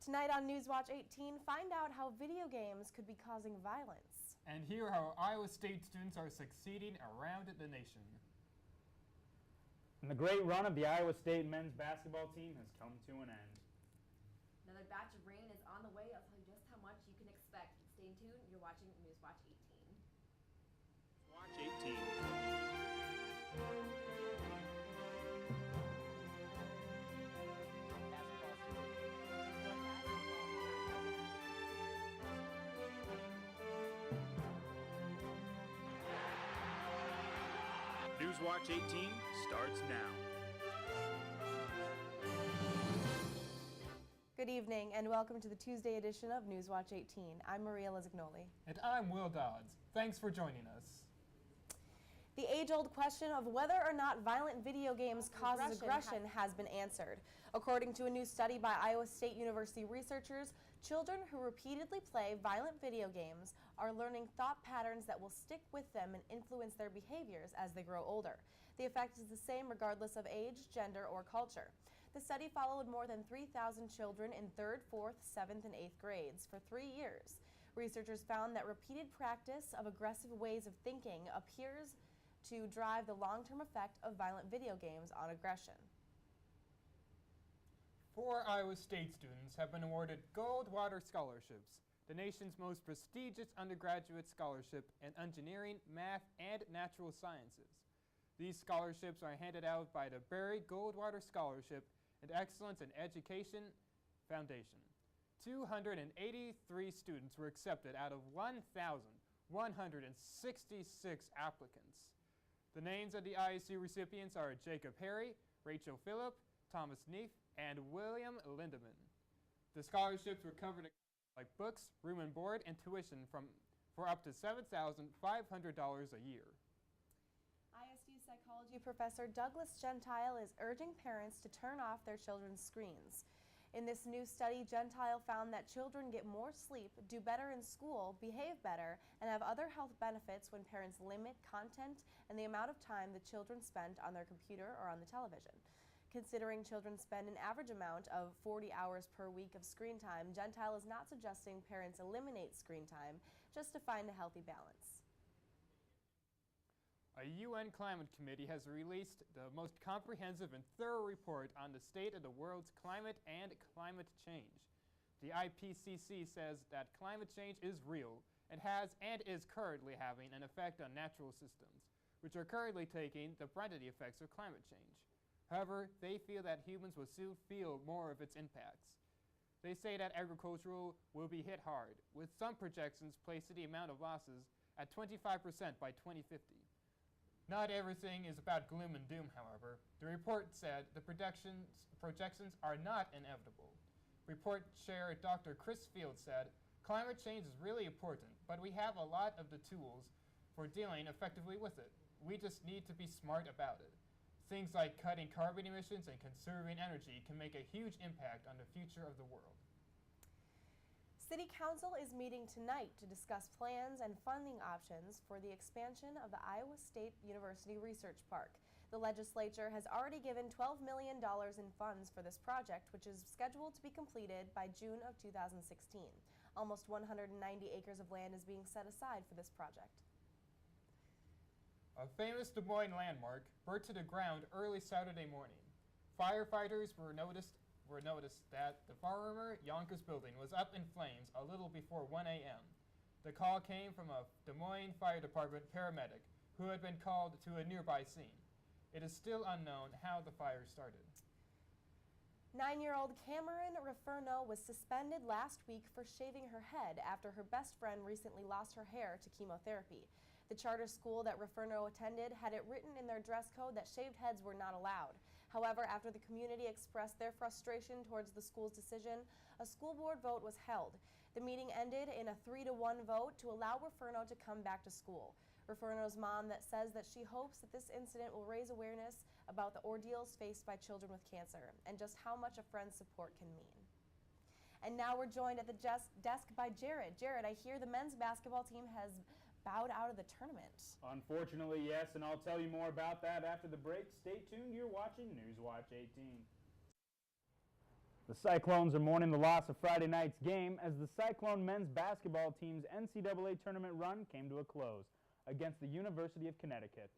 Tonight on Newswatch 18, find out how video games could be causing violence. And hear how Iowa State students are succeeding around the nation. And the great run of the Iowa State men's basketball team has come to an end. Another batch of rain is on the way. I'll tell you just how much you can expect. Stay tuned. You're watching Newswatch 18. Watch 18. Newswatch 18 starts now. Good evening and welcome to the Tuesday edition of Newswatch 18. I'm Maria Lizignoli. And I'm Will Dodds. Thanks for joining us. The age-old question of whether or not violent video games causes aggression has been answered. According to a new study by Iowa State University researchers, children who repeatedly play violent video games are learning thought patterns that will stick with them and influence their behaviors as they grow older. The effect is the same regardless of age, gender, or culture. The study followed more than 3,000 children in 3rd, 4th, 7th, and 8th grades for 3 years. Researchers found that repeated practice of aggressive ways of thinking appears to drive the long-term effect of violent video games on aggression. 4 Iowa State students have been awarded Goldwater Scholarships, the nation's most prestigious undergraduate scholarship in engineering, math, and natural sciences. These scholarships are handed out by the Barry Goldwater Scholarship and Excellence in Education Foundation. 283 students were accepted out of 1,166 applicants. The names of the ISU recipients are Jacob Harry, Rachel Phillip, Thomas Neef, and William Lindeman. The scholarships were covered like books, room and board, and tuition for up to $7,500 a year. ISU psychology professor Douglas Gentile is urging parents to turn off their children's screens. In this new study, Gentile found that children get more sleep, do better in school, behave better, and have other health benefits when parents limit content and the amount of time the children spend on their computer or on the television. Considering children spend an average amount of 40 hours per week of screen time, Gentile is not suggesting parents eliminate screen time, just to find a healthy balance. A UN Climate Committee has released the most comprehensive and thorough report on the state of the world's climate and climate change. The IPCC says that climate change is real and has and is currently having an effect on natural systems, which are currently taking the brunt of the effects of climate change. However, they feel that humans will soon feel more of its impacts. They say that agriculture will be hit hard, with some projections placing the amount of losses at 25% by 2050. Not everything is about gloom and doom, however. The report said the projections are not inevitable. Report Chair Dr. Chris Field said, "Climate change is really important, but we have a lot of the tools for dealing effectively with it. We just need to be smart about it. Things like cutting carbon emissions and conserving energy can make a huge impact on the future of the world." City Council is meeting tonight to discuss plans and funding options for the expansion of the Iowa State University Research Park. The legislature has already given $12 million in funds for this project, which is scheduled to be completed by June of 2016. Almost 190 acres of land is being set aside for this project. A famous Des Moines landmark burnt to the ground early Saturday morning. Firefighters were noticed that the former Yonkers building was up in flames a little before 1 a.m. The call came from a Des Moines Fire Department paramedic who had been called to a nearby scene. It is still unknown how the fire started. 9-year-old Cameron Referno was suspended last week for shaving her head after her best friend recently lost her hair to chemotherapy. The charter school that Referno attended had it written in their dress code that shaved heads were not allowed. However, after the community expressed their frustration towards the school's decision, a school board vote was held. The meeting ended in a 3-to-1 vote to allow Referno to come back to school. Referno's mom says that she hopes that this incident will raise awareness about the ordeals faced by children with cancer and just how much a friend's support can mean. And now we're joined at the desk by Jared. Jared, I hear the men's basketball team has bowed out of the tournament. Unfortunately, yes, and I'll tell you more about that after the break. Stay tuned. You're watching Newswatch 18. The Cyclones are mourning the loss of Friday night's game as the Cyclone men's basketball team's NCAA tournament run came to a close against the University of Connecticut.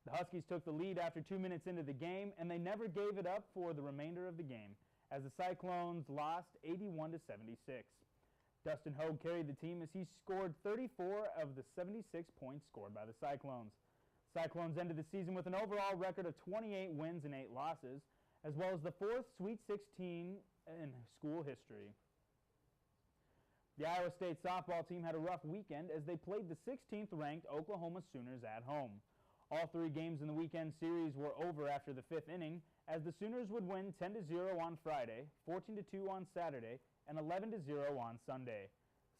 The Huskies took the lead after 2 minutes into the game, and they never gave it up for the remainder of the game as the Cyclones lost 81-76. Dustin Hogue carried the team as he scored 34 of the 76 points scored by the Cyclones. Cyclones ended the season with an overall record of 28 wins and 8 losses, as well as the 4th Sweet 16 in school history. The Iowa State softball team had a rough weekend as they played the 16th-ranked Oklahoma Sooners at home. All 3 games in the weekend series were over after the 5th inning, as the Sooners would win 10-0 on Friday, 14-2 on Saturday, and 11-0 on Sunday.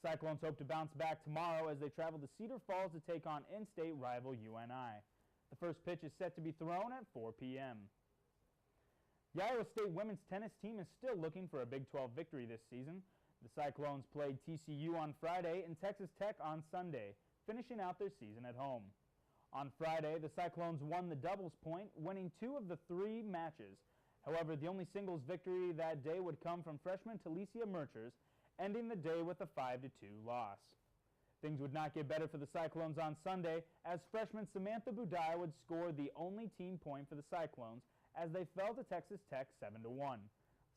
Cyclones hope to bounce back tomorrow as they travel to Cedar Falls to take on in-state rival UNI. The first pitch is set to be thrown at 4 p.m. The Iowa State women's tennis team is still looking for a Big 12 victory this season. The Cyclones played TCU on Friday and Texas Tech on Sunday, finishing out their season at home. On Friday, the Cyclones won the doubles point, winning 2 of the 3 matches. However, the only singles victory that day would come from freshman Talicia Merchers, ending the day with a 5-2 loss. Things would not get better for the Cyclones on Sunday, as freshman Samantha Budai would score the only team point for the Cyclones as they fell to Texas Tech 7-1.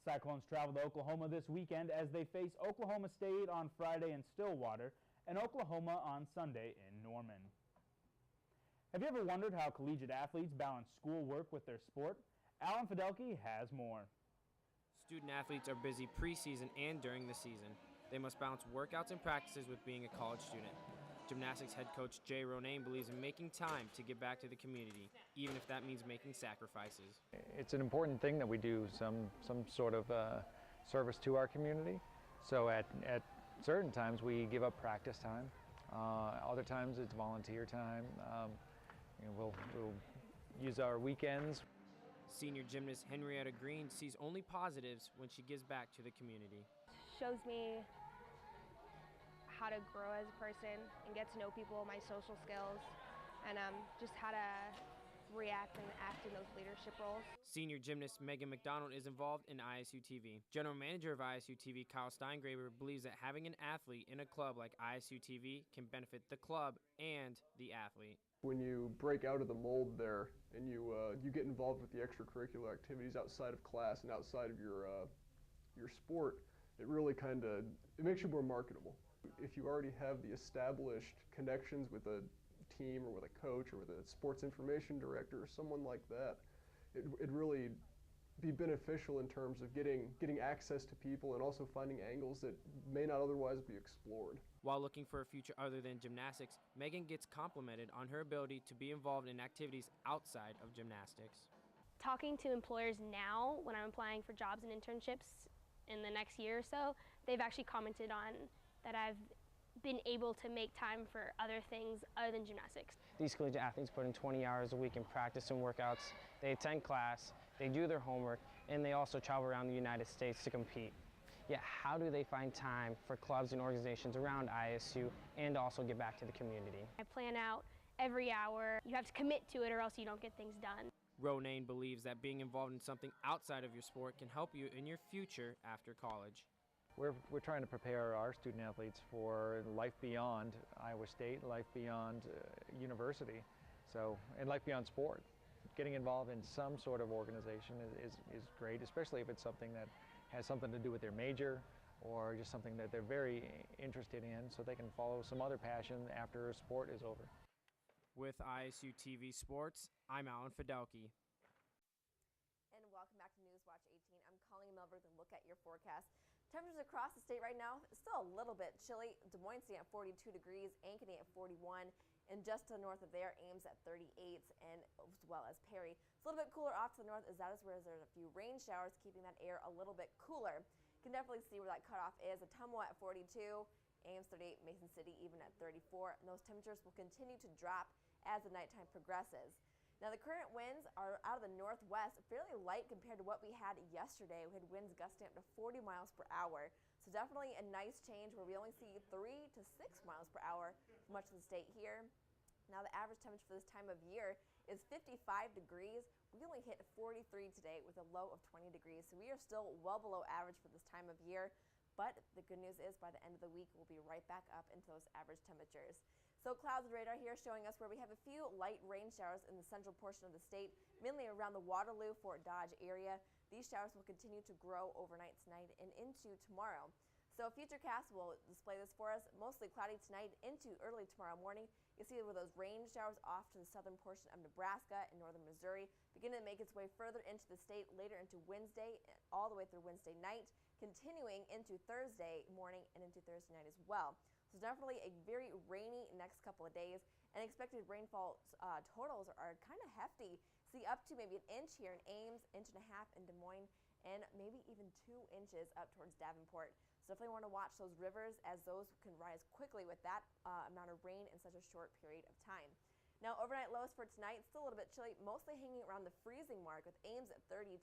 Cyclones travel to Oklahoma this weekend as they face Oklahoma State on Friday in Stillwater and Oklahoma on Sunday in Norman. Have you ever wondered how collegiate athletes balance schoolwork with their sport? Alan Fidelke has more. Student athletes are busy preseason and during the season. They must balance workouts and practices with being a college student. Gymnastics head coach Jay Ronayne believes in making time to give back to the community, even if that means making sacrifices. It's an important thing that we do some sort of service to our community. So at certain times we give up practice time. Other times it's volunteer time. We'll use our weekends. Senior gymnast Henrietta Green sees only positives when she gives back to the community. Shows me how to grow as a person and get to know people, my social skills, and just how to react and act in those leadership roles. Senior gymnast Megan McDonald is involved in ISU TV. General manager of ISU TV, Kyle Steingraber, believes that having an athlete in a club like ISU TV can benefit the club and the athlete. When you break out of the mold there and you get involved with the extracurricular activities outside of class and outside of your sport, it really it makes you more marketable. If you already have the established connections with a team or with a coach or with a sports information director or someone like that, it'd really be beneficial in terms of getting access to people and also finding angles that may not otherwise be explored. While looking for a future other than gymnastics, Megan gets complimented on her ability to be involved in activities outside of gymnastics. Talking to employers now when I'm applying for jobs and internships in the next year or so, they've actually commented on that I've been able to make time for other things other than gymnastics. These collegiate athletes put in 20 hours a week in practice and workouts. They attend class, they do their homework, and they also travel around the United States to compete. Yet how do they find time for clubs and organizations around ISU and also give back to the community? I plan out every hour. You have to commit to it or else you don't get things done. Ronayne believes that being involved in something outside of your sport can help you in your future after college. We're trying to prepare our student athletes for life beyond Iowa State, life beyond university, and life beyond sport. Getting involved in some sort of organization is great, especially if it's something that has something to do with their major or just something that they're very interested in, so they can follow some other passion after sport is over. With ISU TV Sports, I'm Alan Fidelke. And welcome back to Newswatch 18. I'm Colleen Melberg to look at your forecast. Temperatures across the state right now, still a little bit chilly. Des Moines sitting at 42 degrees, Ankeny at 41, and just to the north of there, Ames at 38, and as well as Perry. It's a little bit cooler off to the north as that is where there's a few rain showers, keeping that air a little bit cooler. You can definitely see where that cutoff is. Ottumwa at 42, Ames 38, Mason City even at 34, and those temperatures will continue to drop as the nighttime progresses. Now the current winds are out of the northwest, fairly light compared to what we had yesterday. We had winds gusting up to 40 miles per hour. So definitely a nice change where we only see 3 to 6 miles per hour for much of the state here. Now the average temperature for this time of year is 55 degrees. We only hit 43 today with a low of 20 degrees. So we are still well below average for this time of year. But the good news is by the end of the week, we'll be right back up into those average temperatures. So clouds and radar here showing us where we have a few light rain showers in the central portion of the state, mainly around the Waterloo, Fort Dodge area. These showers will continue to grow overnight tonight and into tomorrow. So Futurecast will display this for us. Mostly cloudy tonight into early tomorrow morning. You see where those rain showers off to the southern portion of Nebraska and northern Missouri beginning to make its way further into the state later into Wednesday, all the way through Wednesday night, continuing into Thursday morning and into Thursday night as well. So definitely a very rainy next couple of days, and expected rainfall totals are kind of hefty. See up to maybe an inch here in Ames, inch and a half in Des Moines, and maybe even 2 inches up towards Davenport. So definitely want to watch those rivers as those can rise quickly with that amount of rain in such a short period of time. Now overnight lows for tonight, still a little bit chilly, mostly hanging around the freezing mark with Ames at 32,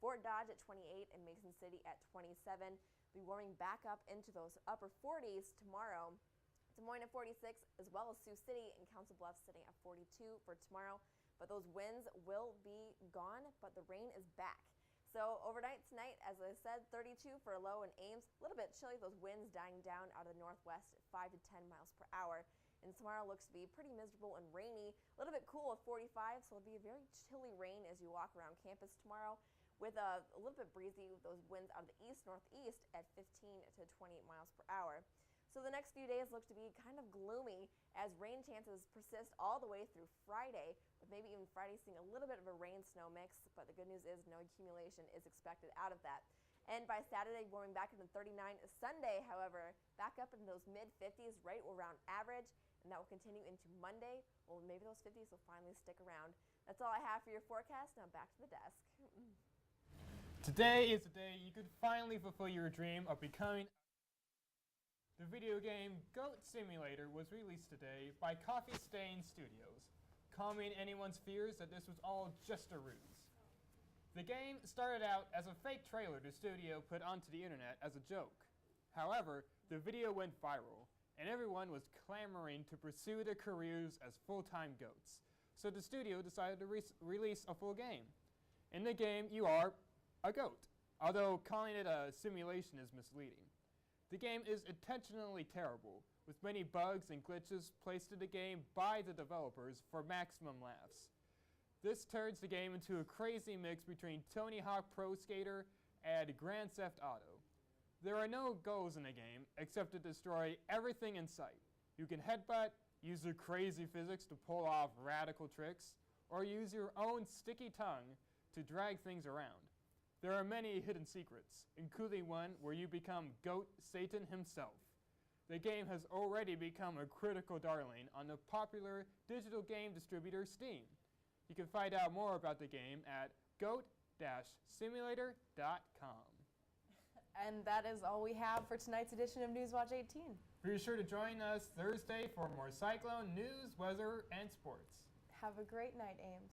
Fort Dodge at 28, and Mason City at 27. Be warming back up into those upper 40s tomorrow. Des Moines at 46, as well as Sioux City and Council Bluffs sitting at 42 for tomorrow. But those winds will be gone, but the rain is back. So overnight tonight, as I said, 32 for a low in Ames. A little bit chilly, those winds dying down out of the northwest at 5 to 10 miles per hour. And tomorrow looks to be pretty miserable and rainy. A little bit cool at 45, so it'll be a very chilly rain as you walk around campus tomorrow, with a little bit breezy with those winds out of the east-northeast at 15 to 28 miles per hour. So the next few days look to be kind of gloomy as rain chances persist all the way through Friday, with maybe even Friday seeing a little bit of a rain-snow mix, but the good news is no accumulation is expected out of that. And by Saturday, warming back into 39. Sunday, however, back up in those mid-50s, right around average, and that will continue into Monday. Well, maybe those 50s will finally stick around. That's all I have for your forecast. Now back to the desk. Today is the day you could finally fulfill your dream of becoming. The video game Goat Simulator was released today by Coffee Stain Studios, calming anyone's fears that this was all just a ruse. The game started out as a fake trailer the studio put onto the internet as a joke. However, the video went viral, and everyone was clamoring to pursue their careers as full-time goats. So the studio decided to release a full game. In the game, you are a goat, although calling it a simulation is misleading. The game is intentionally terrible, with many bugs and glitches placed in the game by the developers for maximum laughs. This turns the game into a crazy mix between Tony Hawk Pro Skater and Grand Theft Auto. There are no goals in the game except to destroy everything in sight. You can headbutt, use your crazy physics to pull off radical tricks, or use your own sticky tongue to drag things around. There are many hidden secrets, including one where you become Goat Satan himself. The game has already become a critical darling on the popular digital game distributor Steam. You can find out more about the game at goat-simulator.com. And that is all we have for tonight's edition of Newswatch 18. Be sure to join us Thursday for more Cyclone news, weather, and sports. Have a great night, Ames.